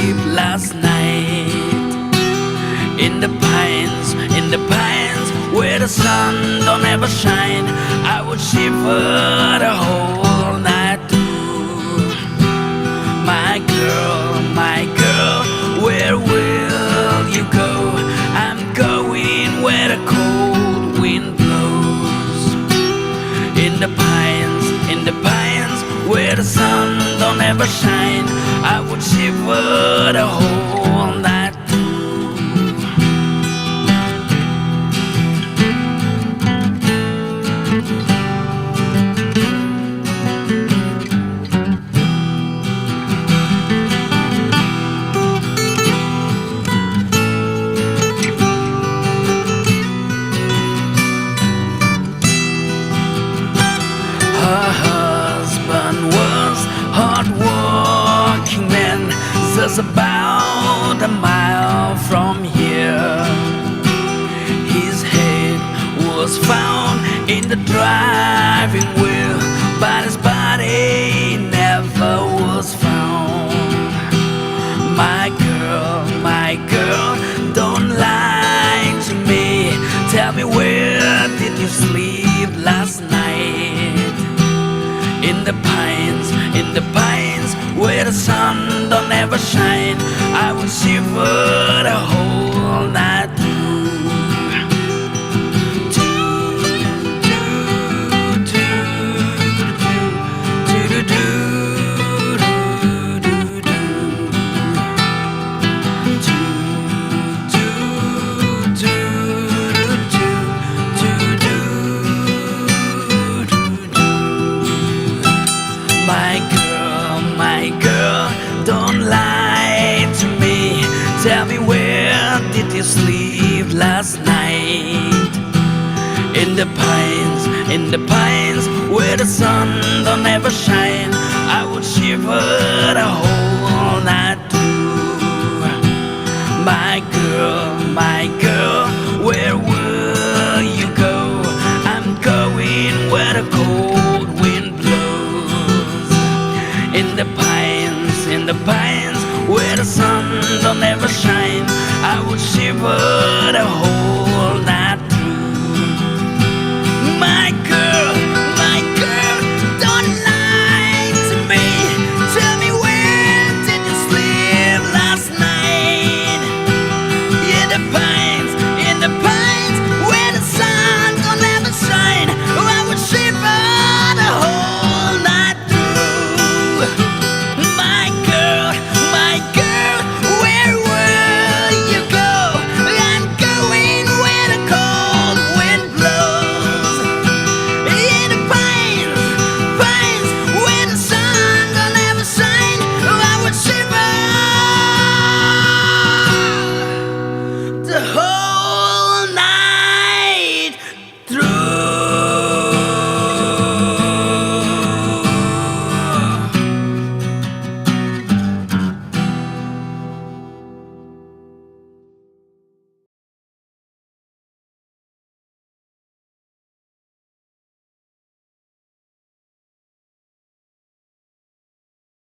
sleep last night. In the pines, where the sun don't ever shine, I would shiver the whole night through. My girl, where will you go? I'm going where the cold wind blows. In the pines, where the sun don't ever shine, I would shiver the whole night through. Her husband was hard-working man, just about a mile from here. His head was found in the driving wheel, but his body never was found. My girl, don't lie to me. Tell me, where did you sleep last night? In the pines, where the sun don't ever shine, I would shiver the whole night through. My girl, don't lie to me. Tell me, where did you sleep last night? In the pines, where the sun don't ever shine, I would shiver the whole night through. My girl, where will you go? I'm going where the cold wind blows. In the pines, where the sun don't ever shine, I would shiver the whole